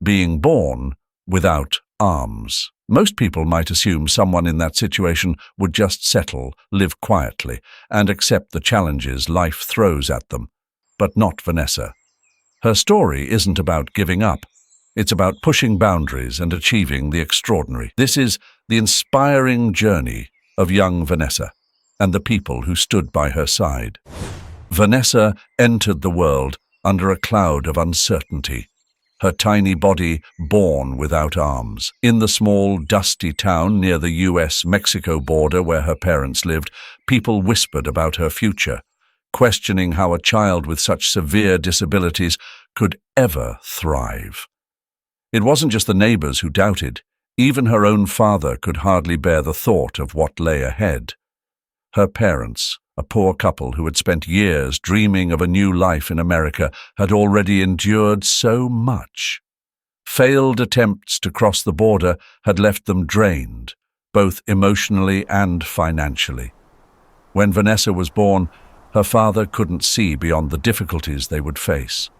being born without arms. Most people might assume someone in that situation would just settle, live quietly, and accept the challenges life throws at them. But not Vanessa. Her story isn't about giving up. It's about pushing boundaries and achieving the extraordinary. This is the inspiring journey of young Vanessa and the people who stood by her side. Vanessa entered the world under a cloud of uncertainty, her tiny body born without arms. In the small, dusty town near the US-Mexico border where her parents lived, people whispered about her future, questioning how a child with such severe disabilities could ever thrive. It wasn't just the neighbors who doubted. Even her own father could hardly bear the thought of what lay ahead. Her parents, a poor couple who had spent years dreaming of a new life in America, had already endured so much. Failed attempts to cross the border had left them drained, both emotionally and financially. When Vanessa was born, her father couldn't see beyond the difficulties they would face.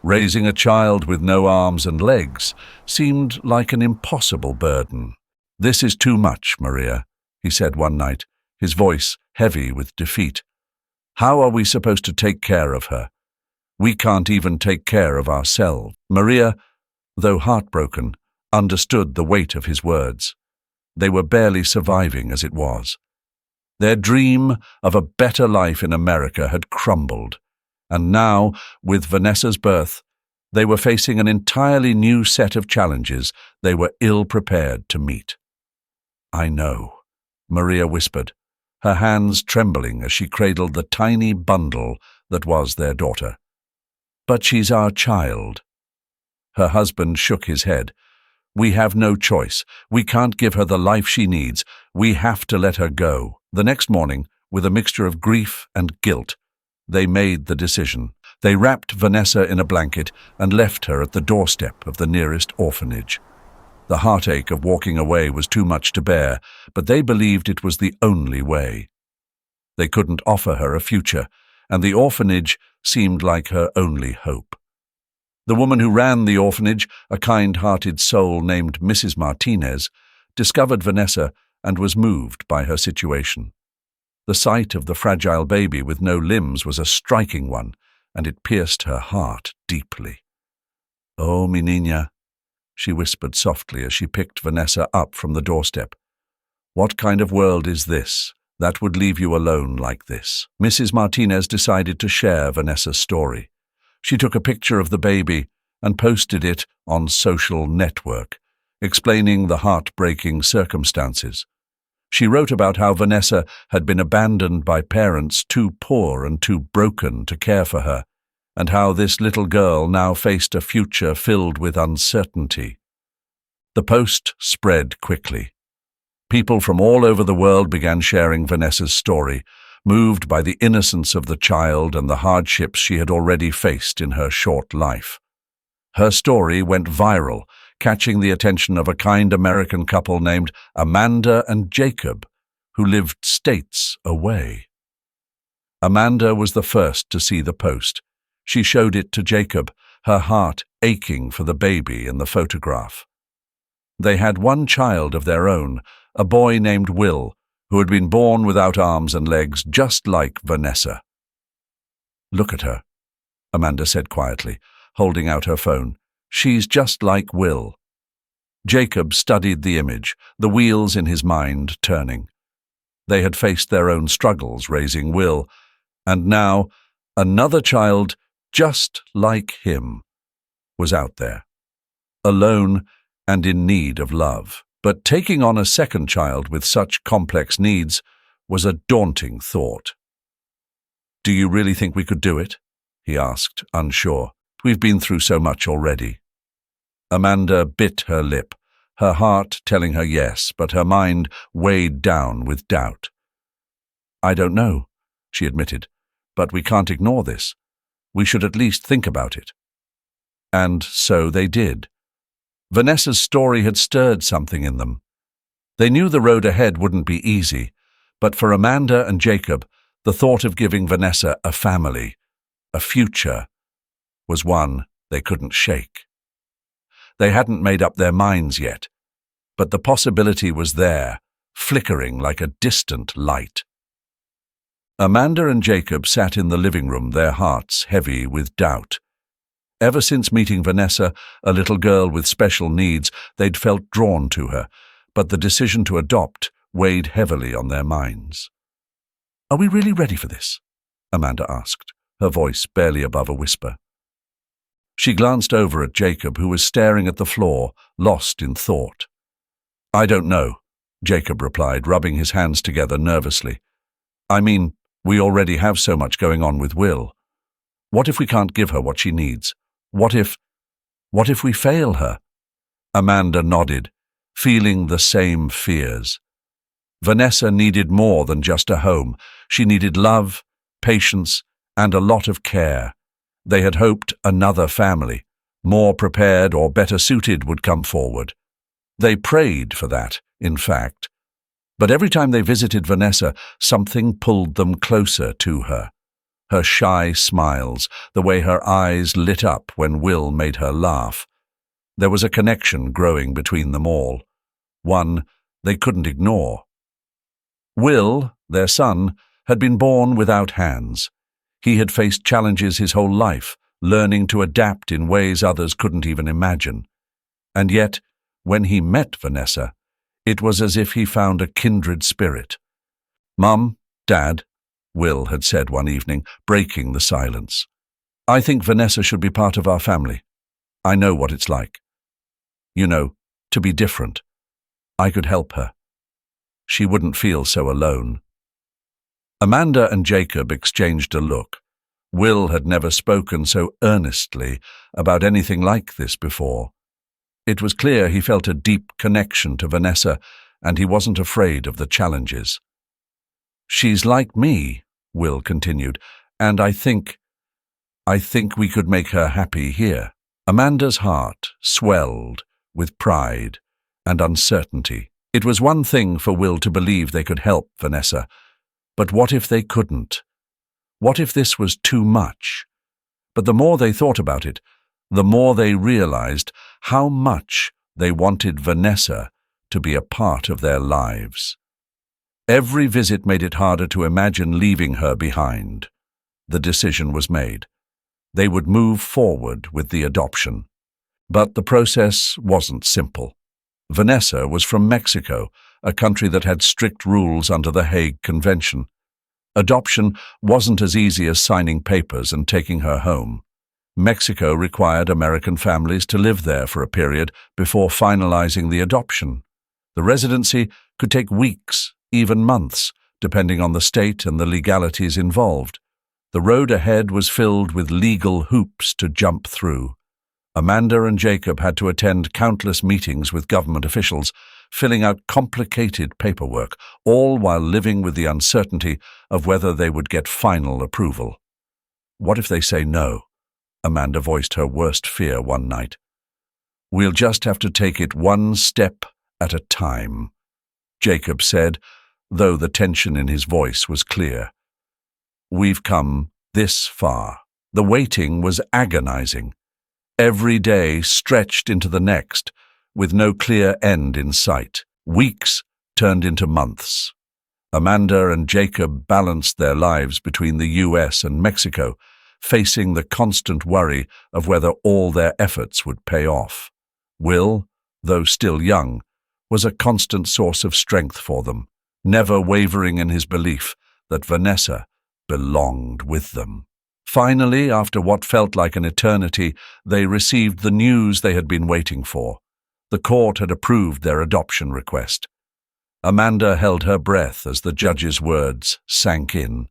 Raising a child with no arms and legs seemed like an impossible burden. "This is too much, Maria," he said one night, his voice heavy with defeat. "How are we supposed to take care of her? We can't even take care of ourselves." Maria, though heartbroken, understood the weight of his words. They were barely surviving as it was. Their dream of a better life in America had crumbled, and now, with Vanessa's birth, they were facing an entirely new set of challenges they were ill-prepared to meet. "I know," Maria whispered, her hands trembling as she cradled the tiny bundle that was their daughter. "But she's our child." Her husband shook his head. "We have no choice. We can't give her the life she needs. We have to let her go." The next morning, with a mixture of grief and guilt, they made the decision. They wrapped Vanessa in a blanket and left her at the doorstep of the nearest orphanage. The heartache of walking away was too much to bear, but they believed it was the only way. They couldn't offer her a future, and the orphanage seemed like her only hope. The woman who ran the orphanage, a kind-hearted soul named Mrs. Martinez, discovered Vanessa and was moved by her situation. The sight of the fragile baby with no limbs was a striking one, and it pierced her heart deeply. "Oh, mi niña," she whispered softly as she picked Vanessa up from the doorstep. "What kind of world is this that would leave you alone like this?" Mrs. Martinez decided to share Vanessa's story. She took a picture of the baby and posted it on social network, explaining the heartbreaking circumstances. She wrote about how Vanessa had been abandoned by parents too poor and too broken to care for her, and how this little girl now faced a future filled with uncertainty. The post spread quickly. People from all over the world began sharing Vanessa's story, moved by the innocence of the child and the hardships she had already faced in her short life. Her story went viral, catching the attention of a kind American couple named Amanda and Jacob, who lived states away. Amanda was the first to see the post. She showed it to Jacob, her heart aching for the baby in the photograph. They had one child of their own, a boy named Will, who had been born without arms and legs, just like Vanessa. "Look at her," Amanda said quietly, holding out her phone. "She's just like Will." Jacob studied the image, the wheels in his mind turning. They had faced their own struggles raising Will, and now another child, just like him, was out there, alone and in need of love. But taking on a second child with such complex needs was a daunting thought. "Do you really think we could do it?" he asked, unsure. "We've been through so much already." Amanda bit her lip, her heart telling her yes, but her mind weighed down with doubt. "I don't know," she admitted, "but we can't ignore this. We should at least think about it." And so they did. Vanessa's story had stirred something in them. They knew the road ahead wouldn't be easy, but for Amanda and Jacob, the thought of giving Vanessa a family, a future, was one they couldn't shake. They hadn't made up their minds yet, but the possibility was there, flickering like a distant light. Amanda and Jacob sat in the living room, their hearts heavy with doubt. Ever since meeting Vanessa, a little girl with special needs, they'd felt drawn to her, but the decision to adopt weighed heavily on their minds. "Are we really ready for this?" Amanda asked, her voice barely above a whisper. She glanced over at Jacob, who was staring at the floor, lost in thought. "I don't know," Jacob replied, rubbing his hands together nervously. "I mean, we already have so much going on with Will. What if we can't give her what she needs? What if we fail her?" Amanda nodded, feeling the same fears. Vanessa needed more than just a home. She needed love, patience, and a lot of care. They had hoped another family, more prepared or better suited, would come forward. They prayed for that, in fact. But every time they visited Vanessa, something pulled them closer to her. Her shy smiles, the way her eyes lit up when Will made her laugh. There was a connection growing between them all, one they couldn't ignore. Will, their son, had been born without hands. He had faced challenges his whole life, learning to adapt in ways others couldn't even imagine. And yet, when he met Vanessa, it was as if he found a kindred spirit. "Mum, Dad," Will had said one evening, breaking the silence, "I think Vanessa should be part of our family. I know what it's like. You know, to be different. I could help her. She wouldn't feel so alone." Amanda and Jacob exchanged a look. Will had never spoken so earnestly about anything like this before. It was clear he felt a deep connection to Vanessa, and he wasn't afraid of the challenges. "She's like me," Will continued, "and I think we could make her happy here." Amanda's heart swelled with pride and uncertainty. It was one thing for Will to believe they could help Vanessa, but what if they couldn't? What if this was too much? But the more they thought about it, the more they realized how much they wanted Vanessa to be a part of their lives. Every visit made it harder to imagine leaving her behind. The decision was made. They would move forward with the adoption. But the process wasn't simple. Vanessa was from Mexico, a country that had strict rules under the Hague Convention. Adoption wasn't as easy as signing papers and taking her home. Mexico required American families to live there for a period before finalizing the adoption. The residency could take weeks, even months, depending on the state and the legalities involved. The road ahead was filled with legal hoops to jump through. Amanda and Jacob had to attend countless meetings with government officials, filling out complicated paperwork, all while living with the uncertainty of whether they would get final approval. "What if they say no?" Amanda voiced her worst fear one night. "We'll just have to take it one step at a time," Jacob said, though the tension in his voice was clear. "We've come this far." The waiting was agonizing. Every day stretched into the next, with no clear end in sight. Weeks turned into months. Amanda and Jacob balanced their lives between the US and Mexico, facing the constant worry of whether all their efforts would pay off. Will, though still young, was a constant source of strength for them, never wavering in his belief that Vanessa belonged with them. Finally, after what felt like an eternity, they received the news they had been waiting for. The court had approved their adoption request. Amanda held her breath as the judge's words sank in.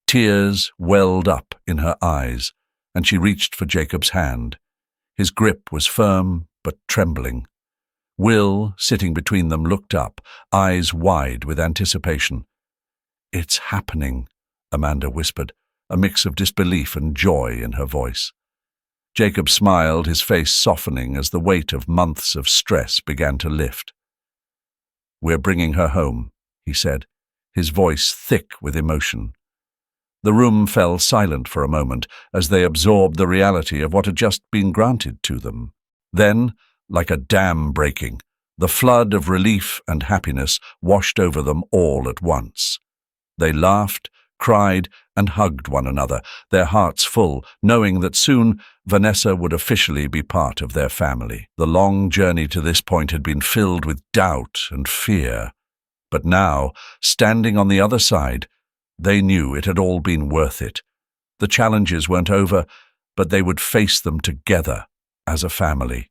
Tears welled up in her eyes, and she reached for Jacob's hand. His grip was firm but trembling. Will, sitting between them, looked up, eyes wide with anticipation. "It's happening," Amanda whispered, a mix of disbelief and joy in her voice. Jacob smiled, his face softening as the weight of months of stress began to lift. "We're bringing her home," he said, his voice thick with emotion. The room fell silent for a moment as they absorbed the reality of what had just been granted to them. Then like a dam breaking. The flood of relief and happiness washed over them all at once. They laughed, cried, and hugged one another, their hearts full, knowing that soon Vanessa would officially be part of their family. The long journey to this point had been filled with doubt and fear. But now, standing on the other side, they knew it had all been worth it. The challenges weren't over, but they would face them together as a family.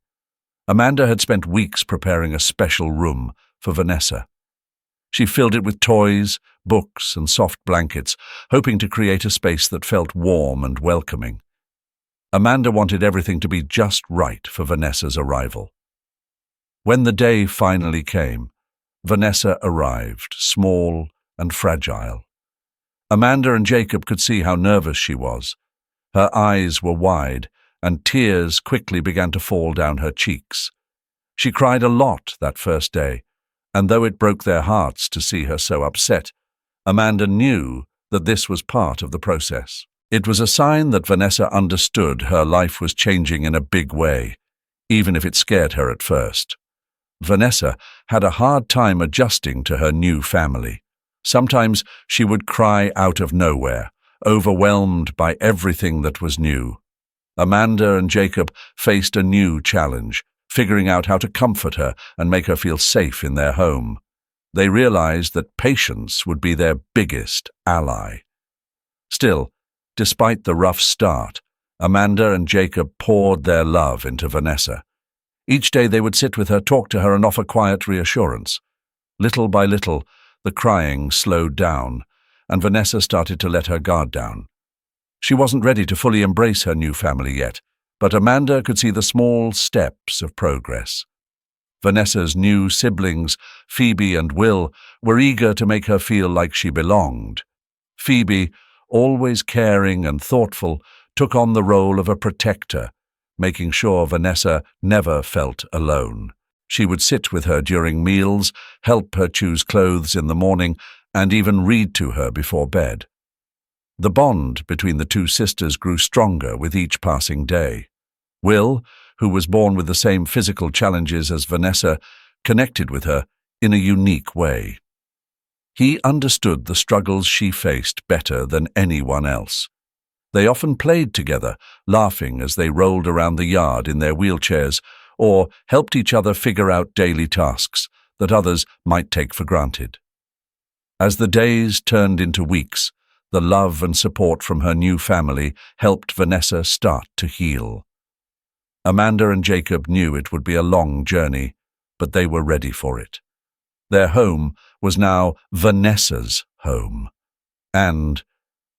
Amanda had spent weeks preparing a special room for Vanessa. She filled it with toys, books, and soft blankets, hoping to create a space that felt warm and welcoming. Amanda wanted everything to be just right for Vanessa's arrival. When the day finally came, Vanessa arrived, small and fragile. Amanda and Jacob could see how nervous she was. Her eyes were wide, and tears quickly began to fall down her cheeks. She cried a lot that first day, and though it broke their hearts to see her so upset, Amanda knew that this was part of the process. It was a sign that Vanessa understood her life was changing in a big way, even if it scared her at first. Vanessa had a hard time adjusting to her new family. Sometimes she would cry out of nowhere, overwhelmed by everything that was new. Amanda and Jacob faced a new challenge, figuring out how to comfort her and make her feel safe in their home. They realized that patience would be their biggest ally. Still, despite the rough start, Amanda and Jacob poured their love into Vanessa. Each day they would sit with her, talk to her, and offer quiet reassurance. Little by little, the crying slowed down, and Vanessa started to let her guard down. She wasn't ready to fully embrace her new family yet, but Amanda could see the small steps of progress. Vanessa's new siblings, Phoebe and Will, were eager to make her feel like she belonged. Phoebe, always caring and thoughtful, took on the role of a protector, making sure Vanessa never felt alone. She would sit with her during meals, help her choose clothes in the morning, and even read to her before bed. The bond between the two sisters grew stronger with each passing day. Will, who was born with the same physical challenges as Vanessa, connected with her in a unique way. He understood the struggles she faced better than anyone else. They often played together, laughing as they rolled around the yard in their wheelchairs, or helped each other figure out daily tasks that others might take for granted. As the days turned into weeks, the love and support from her new family helped Vanessa start to heal. Amanda and Jacob knew it would be a long journey, but they were ready for it. Their home was now Vanessa's home, and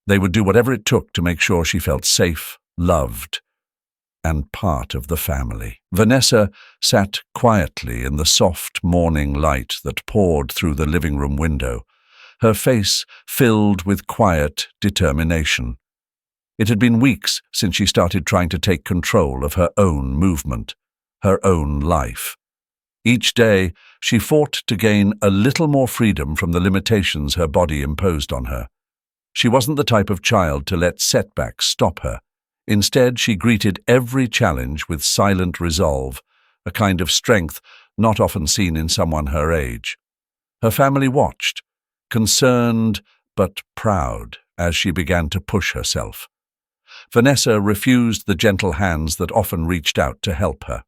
they would do whatever it took to make sure she felt safe, loved, and part of the family. Vanessa sat quietly in the soft morning light that poured through the living room window, her face filled with quiet determination. It had been weeks since she started trying to take control of her own movement, her own life. Each day, she fought to gain a little more freedom from the limitations her body imposed on her. She wasn't the type of child to let setbacks stop her. Instead, she greeted every challenge with silent resolve, a kind of strength not often seen in someone her age. Her family watched, concerned but proud, as she began to push herself. Vanessa refused the gentle hands that often reached out to help her.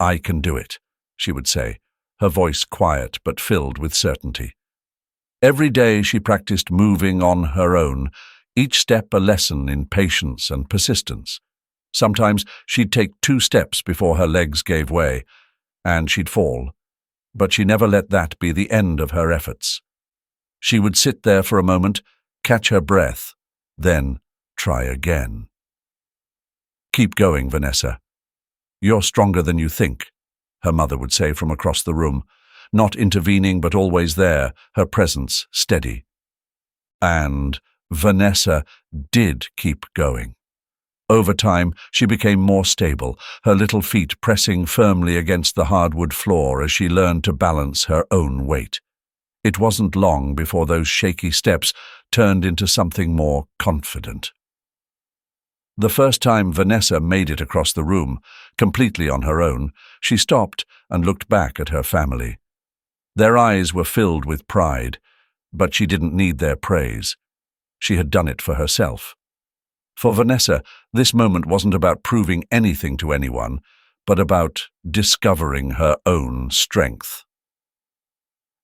"I can do it," she would say, her voice quiet but filled with certainty. Every day she practiced moving on her own, each step a lesson in patience and persistence. Sometimes she'd take 2 steps before her legs gave way, and she'd fall, but she never let that be the end of her efforts. She would sit there for a moment, catch her breath, then try again. "Keep going, Vanessa. You're stronger than you think," her mother would say from across the room, not intervening but always there, her presence steady. And Vanessa did keep going. Over time, she became more stable, her little feet pressing firmly against the hardwood floor as she learned to balance her own weight. It wasn't long before those shaky steps turned into something more confident. The first time Vanessa made it across the room, completely on her own, she stopped and looked back at her family. Their eyes were filled with pride, but she didn't need their praise. She had done it for herself. For Vanessa, this moment wasn't about proving anything to anyone, but about discovering her own strength.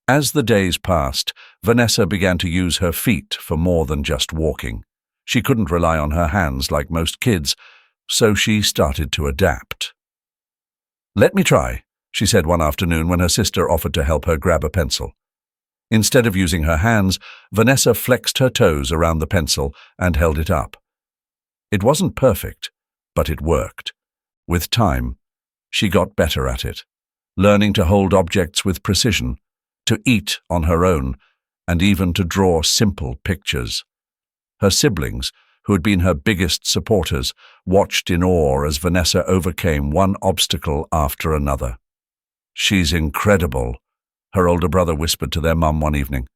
As the days passed, Vanessa began to use her feet for more than just walking. She couldn't rely on her hands like most kids, so she started to adapt. "Let me try," she said one afternoon when her sister offered to help her grab a pencil. Instead of using her hands, Vanessa flexed her toes around the pencil and held it up. It wasn't perfect, but it worked. With time, she got better at it, learning to hold objects with precision, to eat on her own, and even to draw simple pictures. Her siblings, who had been her biggest supporters, watched in awe as Vanessa overcame one obstacle after another. "She's incredible," her older brother whispered to their mum one evening.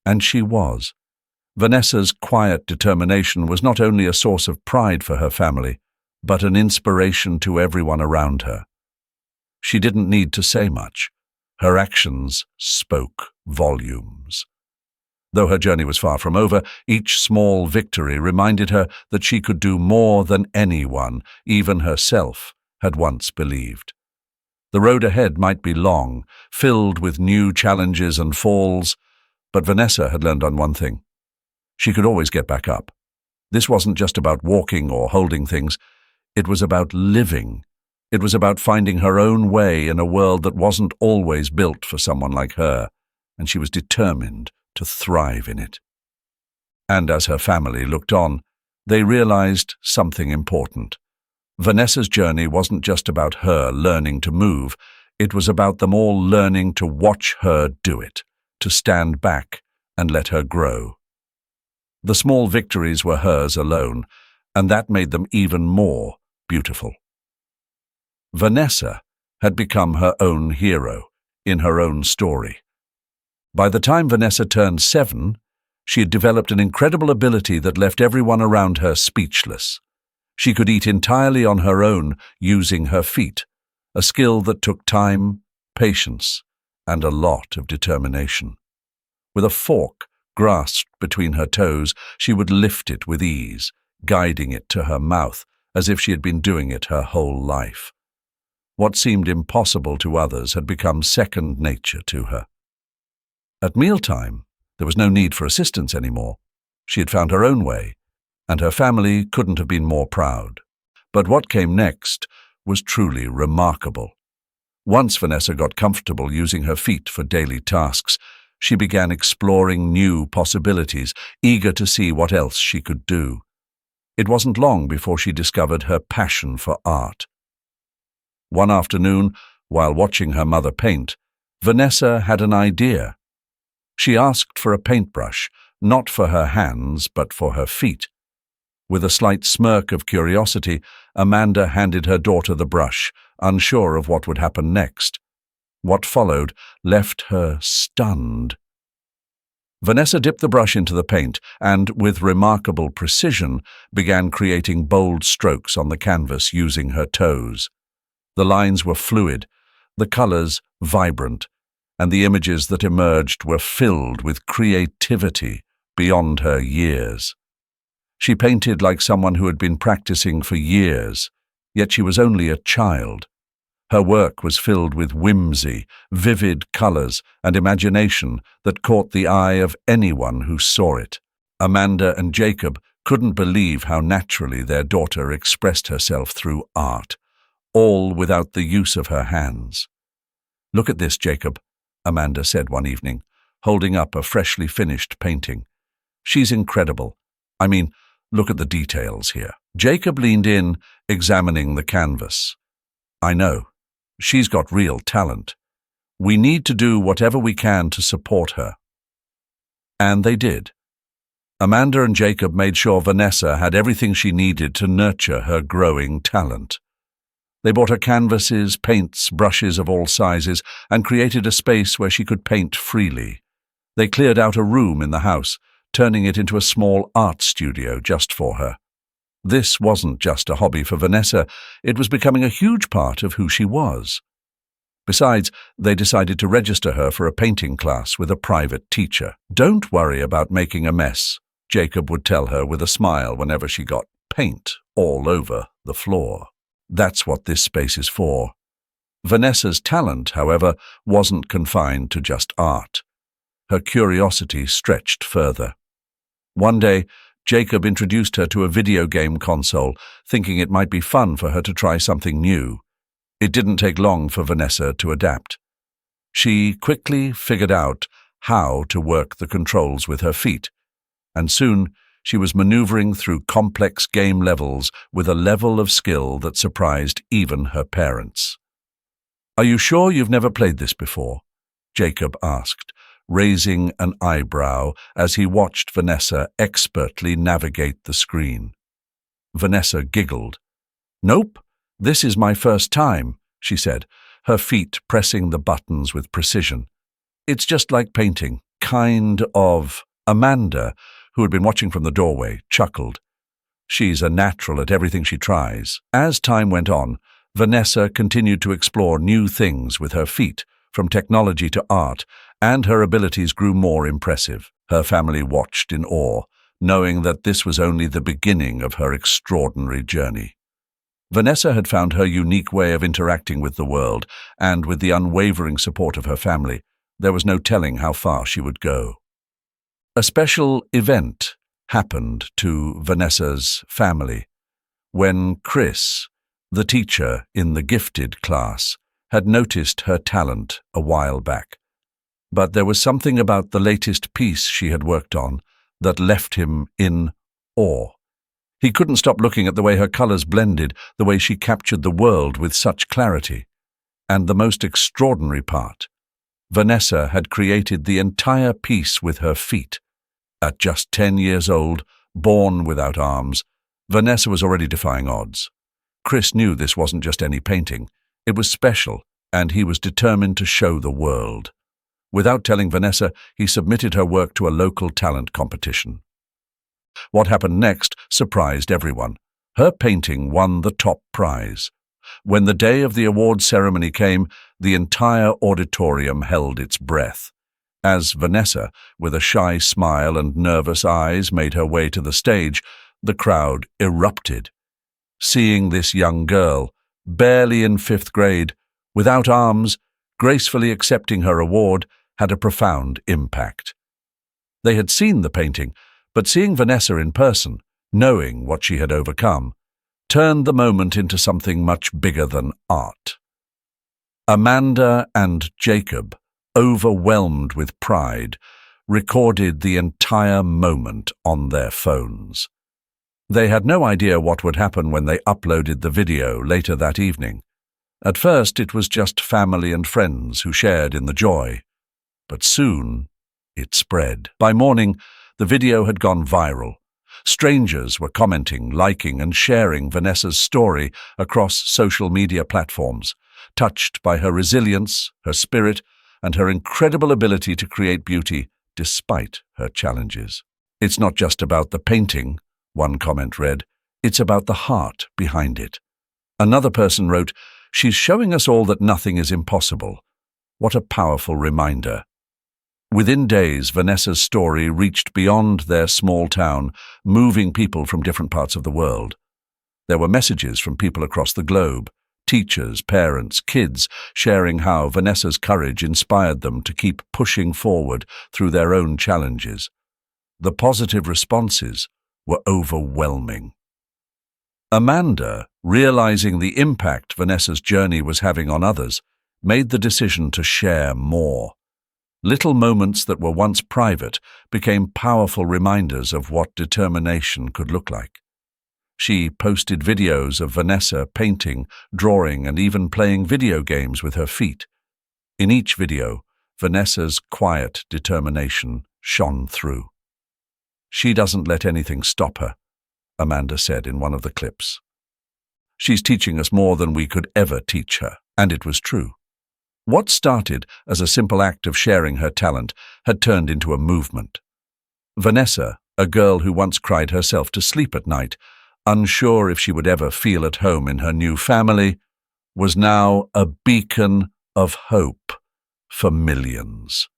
And she was. Vanessa's quiet determination was not only a source of pride for her family, but an inspiration to everyone around her. She didn't need to say much. Her actions spoke volumes. Though her journey was far from over, each small victory reminded her that she could do more than anyone, even herself, had once believed. The road ahead might be long, filled with new challenges and falls, but Vanessa had learned on one thing. She could always get back up. This wasn't just about walking or holding things. It was about living. It was about finding her own way in a world that wasn't always built for someone like her, and she was determined to thrive in it. And as her family looked on, they realized something important. Vanessa's journey wasn't just about her learning to move. It was about them all learning to watch her do it, to stand back and let her grow. The small victories were hers alone, and that made them even more beautiful. Vanessa had become her own hero in her own story. By the time Vanessa turned 7, she had developed an incredible ability that left everyone around her speechless. She could eat entirely on her own using her feet, a skill that took time, patience, and a lot of determination. With a fork grasped between her toes, she would lift it with ease, guiding it to her mouth as if she had been doing it her whole life. What seemed impossible to others had become second nature to her. At mealtime, there was no need for assistance anymore. She had found her own way, and her family couldn't have been more proud. But what came next was truly remarkable. Once Vanessa got comfortable using her feet for daily tasks, she began exploring new possibilities, eager to see what else she could do. It wasn't long before she discovered her passion for art. One afternoon, while watching her mother paint, Vanessa had an idea. She asked for a paintbrush, not for her hands, but for her feet. With a slight smirk of curiosity, Amanda handed her daughter the brush, unsure of what would happen next. What followed left her stunned. Vanessa dipped the brush into the paint and, with remarkable precision, began creating bold strokes on the canvas using her toes. The lines were fluid, the colors vibrant, and the images that emerged were filled with creativity beyond her years. She painted like someone who had been practicing for years, yet she was only a child. Her work was filled with whimsy, vivid colors, and imagination that caught the eye of anyone who saw it. Amanda and Jacob couldn't believe how naturally their daughter expressed herself through art, all without the use of her hands. "Look at this, Jacob," Amanda said one evening, holding up a freshly finished painting. "She's incredible. I mean, look at the details here." Jacob leaned in, examining the canvas. "I know. She's got real talent. We need to do whatever we can to support her." And they did. Amanda and Jacob made sure Vanessa had everything she needed to nurture her growing talent. They bought her canvases, paints, brushes of all sizes, and created a space where she could paint freely. They cleared out a room in the house, turning it into a small art studio just for her. This wasn't just a hobby for Vanessa, it was becoming a huge part of who she was. Besides, they decided to register her for a painting class with a private teacher. "Don't worry about making a mess," Jacob would tell her with a smile whenever she got paint all over the floor. That's what this space is for. Vanessa's talent, however, wasn't confined to just art. Her curiosity stretched further. One day, Jacob introduced her to a video game console, thinking it might be fun for her to try something new. It didn't take long for Vanessa to adapt. She quickly figured out how to work the controls with her feet, and soon she was maneuvering through complex game levels with a level of skill that surprised even her parents. "Are you sure you've never played this before?" Jacob asked, raising an eyebrow as he watched Vanessa expertly navigate the screen. Vanessa giggled. "Nope, this is my first time," she said, her feet pressing the buttons with precision. "It's just like painting, kind of." Amanda, who had been watching from the doorway, chuckled. "She's a natural at everything she tries." As time went on, Vanessa continued to explore new things with her feet, from technology to art, and her abilities grew more impressive. Her family watched in awe, knowing that this was only the beginning of her extraordinary journey. Vanessa had found her unique way of interacting with the world, and with the unwavering support of her family, there was no telling how far she would go. A special event happened to Vanessa's family when Chris, the teacher in the gifted class, had noticed her talent a while back. But there was something about the latest piece she had worked on that left him in awe. He couldn't stop looking at the way her colors blended, the way she captured the world with such clarity. And the most extraordinary part, Vanessa had created the entire piece with her feet. At just 10 years old, born without arms, Vanessa was already defying odds. Chris knew this wasn't just any painting. It was special, and he was determined to show the world. Without telling Vanessa, he submitted her work to a local talent competition. What happened next surprised everyone. Her painting won the top prize. When the day of the award ceremony came, the entire auditorium held its breath. As Vanessa, with a shy smile and nervous eyes, made her way to the stage, the crowd erupted. Seeing this young girl, barely in 5th grade, without arms, gracefully accepting her award, had a profound impact. They had seen the painting, but seeing Vanessa in person, knowing what she had overcome, turned the moment into something much bigger than art. Amanda and Jacob, overwhelmed with pride, recorded the entire moment on their phones. They had no idea what would happen when they uploaded the video later that evening. At first, it was just family and friends who shared in the joy. But soon, it spread. By morning, the video had gone viral. Strangers were commenting, liking, and sharing Vanessa's story across social media platforms, touched by her resilience, her spirit, and her incredible ability to create beauty despite her challenges. "It's not just about the painting," one comment read. "It's about the heart behind it." Another person wrote, "She's showing us all that nothing is impossible." What a powerful reminder. Within days, Vanessa's story reached beyond their small town, moving people from different parts of the world. There were messages from people across the globe, teachers, parents, kids, sharing how Vanessa's courage inspired them to keep pushing forward through their own challenges. The positive responses were overwhelming. Amanda, realizing the impact Vanessa's journey was having on others, made the decision to share more. Little moments that were once private became powerful reminders of what determination could look like. She posted videos of Vanessa painting, drawing, and even playing video games with her feet. In each video, Vanessa's quiet determination shone through. "She doesn't let anything stop her," Amanda said in one of the clips. "She's teaching us more than we could ever teach her." And it was true. What started as a simple act of sharing her talent had turned into a movement. Vanessa, a girl who once cried herself to sleep at night, unsure if she would ever feel at home in her new family, was now a beacon of hope for millions.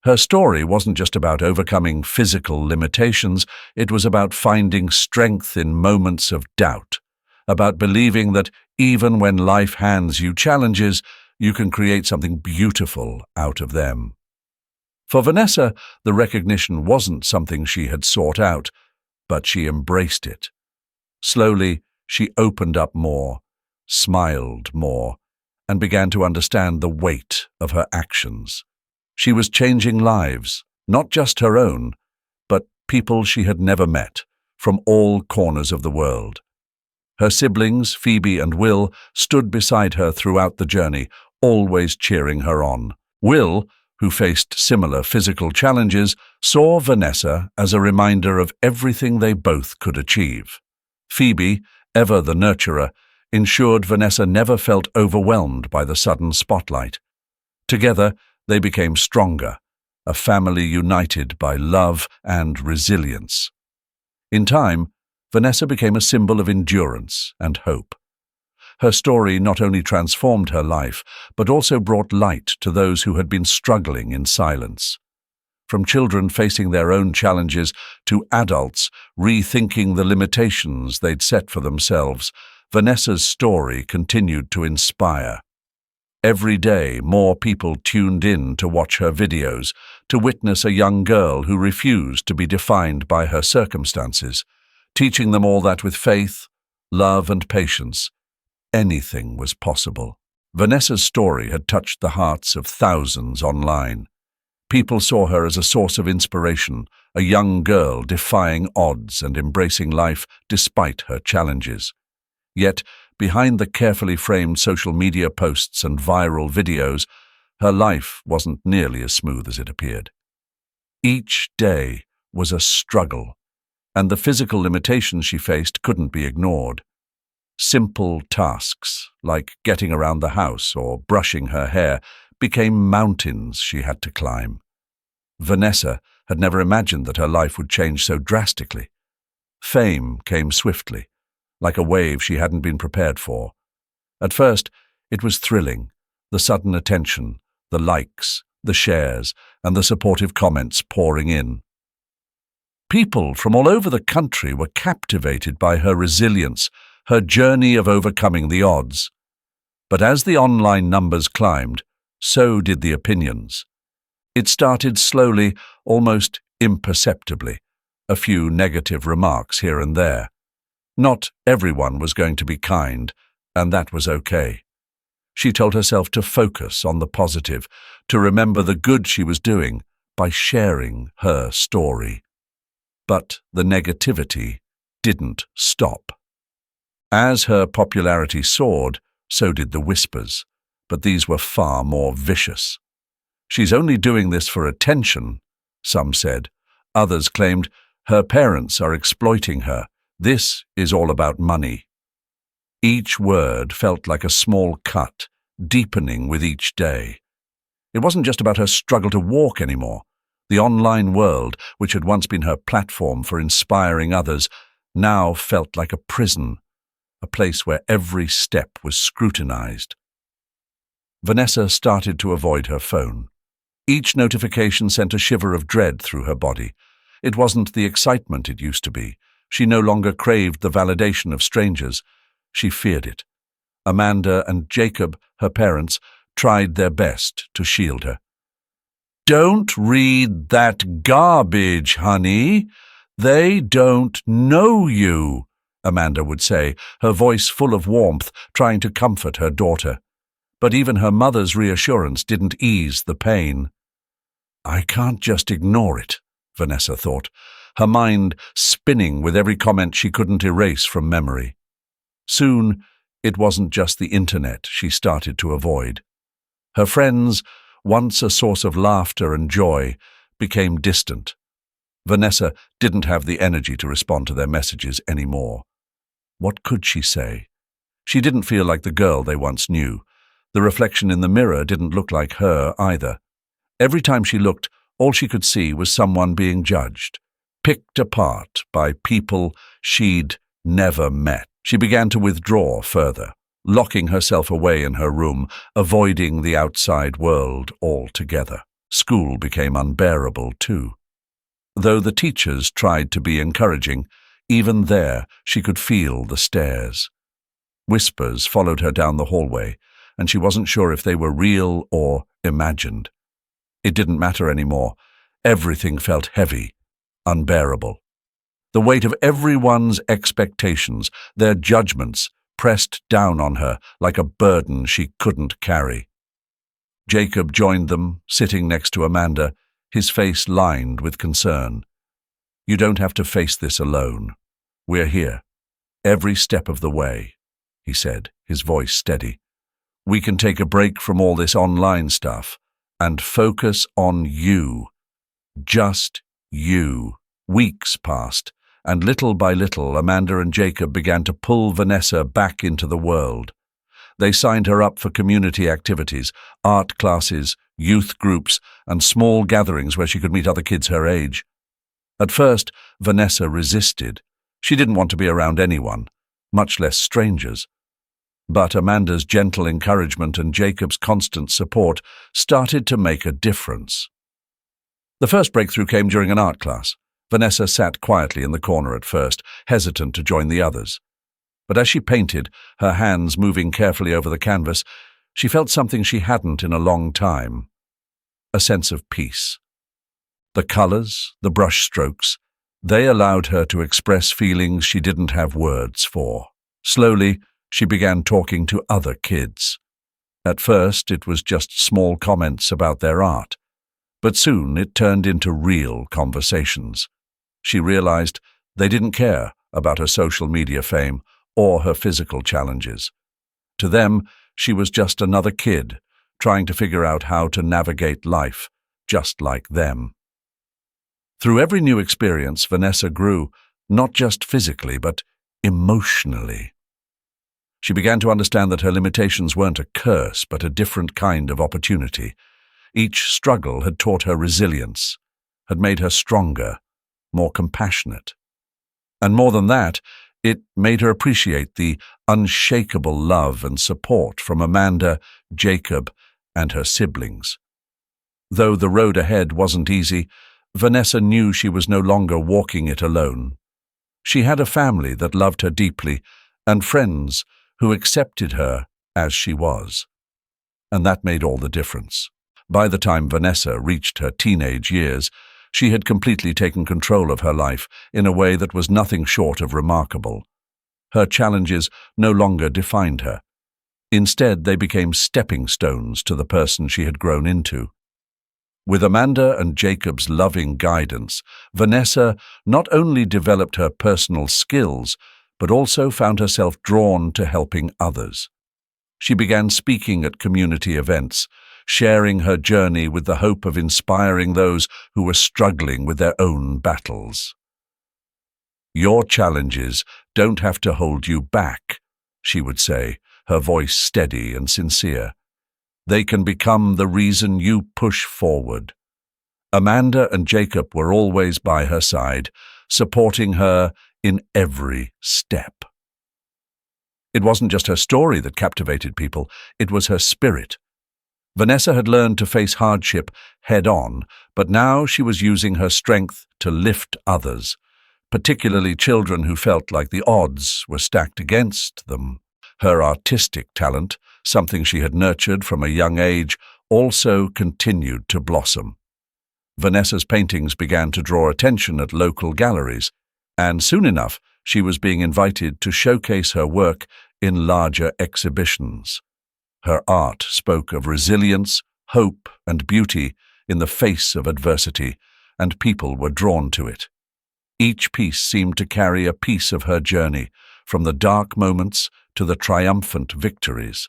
Her story wasn't just about overcoming physical limitations, it was about finding strength in moments of doubt, about believing that even when life hands you challenges, you can create something beautiful out of them. For Vanessa, the recognition wasn't something she had sought out, but she embraced it. Slowly, she opened up more, smiled more, and began to understand the weight of her actions. She was changing lives, not just her own, but people she had never met, from all corners of the world. Her siblings, Phoebe and Will, stood beside her throughout the journey, always cheering her on. Will, who faced similar physical challenges, saw Vanessa as a reminder of everything they both could achieve. Phoebe, ever the nurturer, ensured Vanessa never felt overwhelmed by the sudden spotlight. Together, they became stronger, a family united by love and resilience. In time, Vanessa became a symbol of endurance and hope. Her story not only transformed her life, but also brought light to those who had been struggling in silence. From children facing their own challenges to adults rethinking the limitations they'd set for themselves, Vanessa's story continued to inspire. Every day, more people tuned in to watch her videos, to witness a young girl who refused to be defined by her circumstances, teaching them all that with faith, love, and patience, anything was possible. Vanessa's story had touched the hearts of thousands online. People saw her as a source of inspiration, a young girl defying odds and embracing life despite her challenges. Yet, behind the carefully framed social media posts and viral videos, her life wasn't nearly as smooth as it appeared. Each day was a struggle, and the physical limitations she faced couldn't be ignored. Simple tasks, like getting around the house or brushing her hair, became mountains she had to climb. Vanessa had never imagined that her life would change so drastically. Fame came swiftly, like a wave she hadn't been prepared for. At first, it was thrilling, the sudden attention, the likes, the shares, and the supportive comments pouring in. People from all over the country were captivated by her resilience, her journey of overcoming the odds. But as the online numbers climbed, so did the opinions. It started slowly, almost imperceptibly, a few negative remarks here and there. Not everyone was going to be kind, and that was okay. She told herself to focus on the positive, to remember the good she was doing by sharing her story. But the negativity didn't stop. As her popularity soared, so did the whispers, but these were far more vicious. She's only doing this for attention, some said. Others claimed her parents are exploiting her. This is all about money. Each word felt like a small cut, deepening with each day. It wasn't just about her struggle to walk anymore. The online world, which had once been her platform for inspiring others, now felt like a prison, a place where every step was scrutinized. Vanessa started to avoid her phone. Each notification sent a shiver of dread through her body. It wasn't the excitement it used to be. She no longer craved the validation of strangers. She feared it. Amanda and Jacob, her parents, tried their best to shield her. "Don't read that garbage, honey. They don't know you," Amanda would say, her voice full of warmth, trying to comfort her daughter. But even her mother's reassurance didn't ease the pain. "I can't just ignore it," Vanessa thought, her mind spinning with every comment she couldn't erase from memory. Soon, it wasn't just the internet she started to avoid. Her friends, once a source of laughter and joy, became distant. Vanessa didn't have the energy to respond to their messages anymore. What could she say? She didn't feel like the girl they once knew. The reflection in the mirror didn't look like her either. Every time she looked, all she could see was someone being judged, picked apart by people she'd never met. She began to withdraw further, locking herself away in her room, avoiding the outside world altogether. School became unbearable too. Though the teachers tried to be encouraging, even there she could feel the stares. Whispers followed her down the hallway, and she wasn't sure if they were real or imagined. It didn't matter anymore. Everything felt heavy, unbearable. The weight of everyone's expectations, their judgments, pressed down on her like a burden she couldn't carry. Jacob joined them, sitting next to Amanda, his face lined with concern. "You don't have to face this alone. We're here, every step of the way," he said, his voice steady. "We can take a break from all this online stuff and focus on you. Just you." Weeks passed, and little by little Amanda and Jacob began to pull Vanessa back into the world. They signed her up for community activities, art classes, youth groups, and small gatherings where she could meet other kids her age. At first, Vanessa resisted. She didn't want to be around anyone, much less strangers. But Amanda's gentle encouragement and Jacob's constant support started to make a difference. The first breakthrough came during an art class. Vanessa sat quietly in the corner at first, hesitant to join the others. But as she painted, her hands moving carefully over the canvas, she felt something she hadn't in a long time: a sense of peace. The colors, the brush strokes, they allowed her to express feelings she didn't have words for. Slowly, she began talking to other kids. At first, it was just small comments about their art, but soon it turned into real conversations. She realized they didn't care about her social media fame or her physical challenges. To them, she was just another kid, trying to figure out how to navigate life, just like them. Through every new experience, Vanessa grew, not just physically, but emotionally. She began to understand that her limitations weren't a curse, but a different kind of opportunity. Each struggle had taught her resilience, had made her stronger, more compassionate. And more than that, it made her appreciate the unshakable love and support from Amanda, Jacob, and her siblings. Though the road ahead wasn't easy, Vanessa knew she was no longer walking it alone. She had a family that loved her deeply and friends who accepted her as she was. And that made all the difference. By the time Vanessa reached her teenage years, she had completely taken control of her life in a way that was nothing short of remarkable. Her challenges no longer defined her. Instead, they became stepping stones to the person she had grown into. With Amanda and Jacob's loving guidance, Vanessa not only developed her personal skills, but also found herself drawn to helping others. She began speaking at community events, sharing her journey with the hope of inspiring those who were struggling with their own battles. "Your challenges don't have to hold you back," she would say, her voice steady and sincere. "They can become the reason you push forward." Amanda and Jacob were always by her side, supporting her in every step. It wasn't just her story that captivated people, it was her spirit. Vanessa had learned to face hardship head-on, but now she was using her strength to lift others, particularly children who felt like the odds were stacked against them. Her artistic talent, something she had nurtured from a young age, also continued to blossom. Vanessa's paintings began to draw attention at local galleries, and soon enough she was being invited to showcase her work in larger exhibitions. Her art spoke of resilience, hope, and beauty in the face of adversity, and people were drawn to it. Each piece seemed to carry a piece of her journey, from the dark moments to the triumphant victories.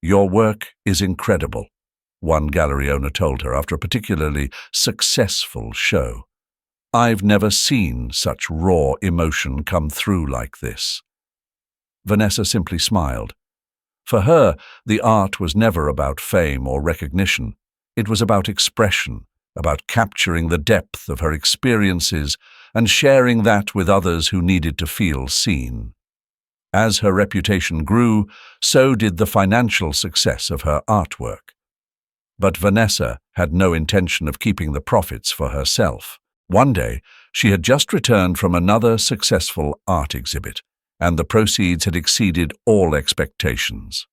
"Your work is incredible," one gallery owner told her after a particularly successful show. "I've never seen such raw emotion come through like this." Vanessa simply smiled. For her, the art was never about fame or recognition. It was about expression, about capturing the depth of her experiences and sharing that with others who needed to feel seen. As her reputation grew, so did the financial success of her artwork. But Vanessa had no intention of keeping the profits for herself. One day, she had just returned from another successful art exhibit, and the proceeds had exceeded all expectations.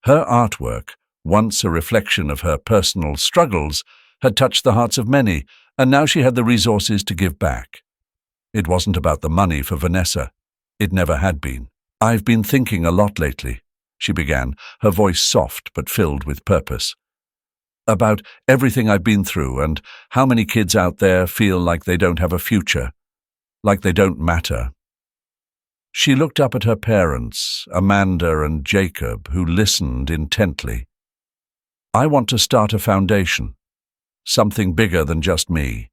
Her artwork, once a reflection of her personal struggles, had touched the hearts of many, and now she had the resources to give back. It wasn't about the money for Vanessa. It never had been. "I've been thinking a lot lately," she began, her voice soft but filled with purpose. "About everything I've been through and how many kids out there feel like they don't have a future, like they don't matter." She looked up at her parents, Amanda and Jacob, who listened intently. "I want to start a foundation, something bigger than just me.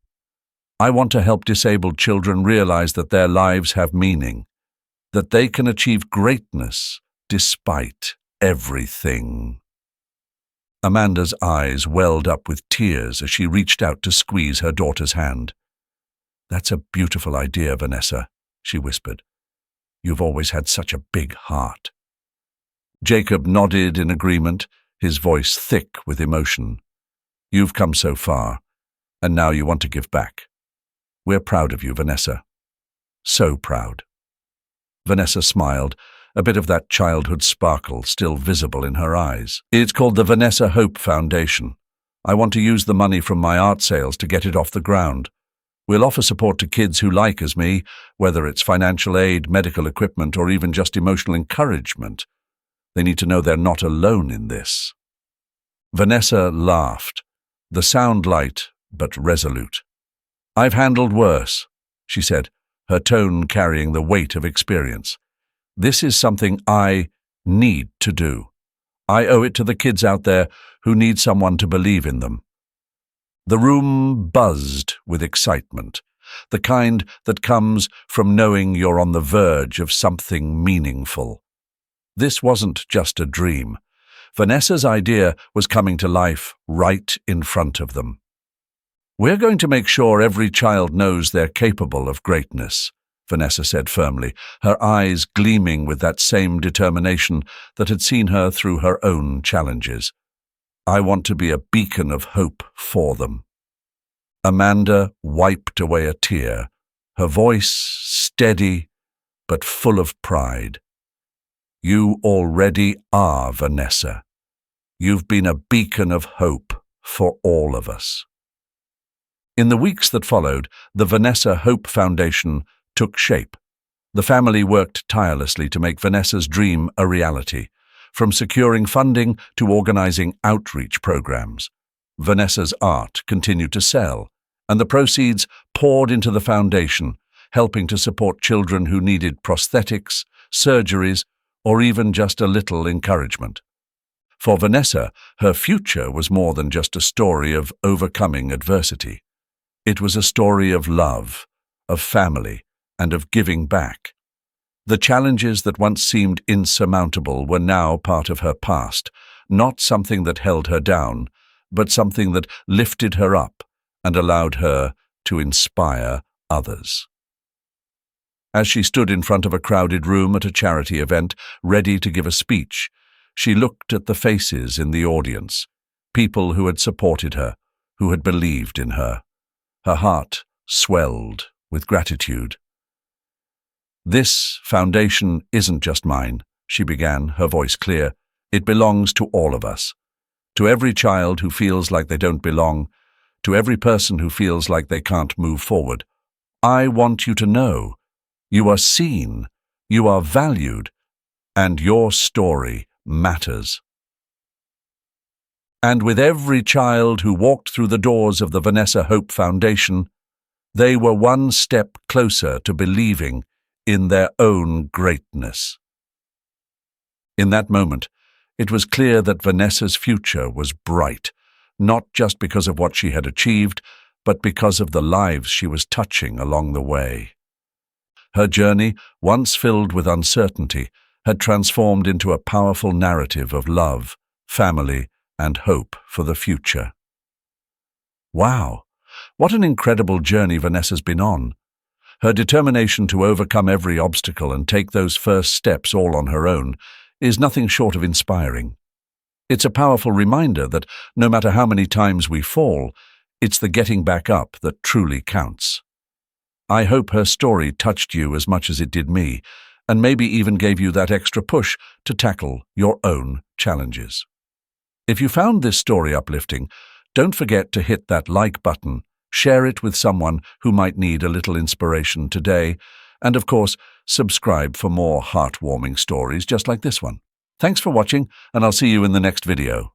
I want to help disabled children realize that their lives have meaning, that they can achieve greatness despite everything." Amanda's eyes welled up with tears as she reached out to squeeze her daughter's hand. "That's a beautiful idea, Vanessa," she whispered. "You've always had such a big heart." Jacob nodded in agreement, his voice thick with emotion. "You've come so far, and now you want to give back. We're proud of you, Vanessa. So proud." Vanessa smiled, a bit of that childhood sparkle still visible in her eyes. "It's called the Vanessa Hope Foundation. I want to use the money from my art sales to get it off the ground. We'll offer support to kids who like as me, whether it's financial aid, medical equipment, or even just emotional encouragement. They need to know they're not alone in this." Vanessa laughed, the sound light but resolute. "I've handled worse," she said, her tone carrying the weight of experience. "This is something I need to do. I owe it to the kids out there who need someone to believe in them." The room buzzed with excitement, the kind that comes from knowing you're on the verge of something meaningful. This wasn't just a dream. Vanessa's idea was coming to life right in front of them. "We're going to make sure every child knows they're capable of greatness," Vanessa said firmly, her eyes gleaming with that same determination that had seen her through her own challenges. "I want to be a beacon of hope for them." Amanda wiped away a tear, her voice steady but full of pride. "You already are, Vanessa. You've been a beacon of hope for all of us." In the weeks that followed, the Vanessa Hope Foundation took shape. The family worked tirelessly to make Vanessa's dream a reality, from securing funding to organizing outreach programs. Vanessa's art continued to sell, and the proceeds poured into the foundation, helping to support children who needed prosthetics, surgeries, or even just a little encouragement. For Vanessa, her future was more than just a story of overcoming adversity. It was a story of love, of family, and of giving back. The challenges that once seemed insurmountable were now part of her past, not something that held her down, but something that lifted her up and allowed her to inspire others. As she stood in front of a crowded room at a charity event, ready to give a speech, she looked at the faces in the audience, people who had supported her, who had believed in her. Her heart swelled with gratitude. "This foundation isn't just mine," she began, her voice clear. "It belongs to all of us. To every child who feels like they don't belong, to every person who feels like they can't move forward. I want you to know you are seen, you are valued, and your story matters." And with every child who walked through the doors of the Vanessa Hope Foundation, they were one step closer to believing in their own greatness. In that moment, it was clear that Vanessa's future was bright, not just because of what she had achieved, but because of the lives she was touching along the way. Her journey, once filled with uncertainty, had transformed into a powerful narrative of love, family, and hope for the future. Wow, what an incredible journey Vanessa's been on. Her determination to overcome every obstacle and take those first steps all on her own is nothing short of inspiring. It's a powerful reminder that no matter how many times we fall, it's the getting back up that truly counts. I hope her story touched you as much as it did me, and maybe even gave you that extra push to tackle your own challenges. If you found this story uplifting, don't forget to hit that like button, share it with someone who might need a little inspiration today, and of course, subscribe for more heartwarming stories just like this one. Thanks for watching, and I'll see you in the next video.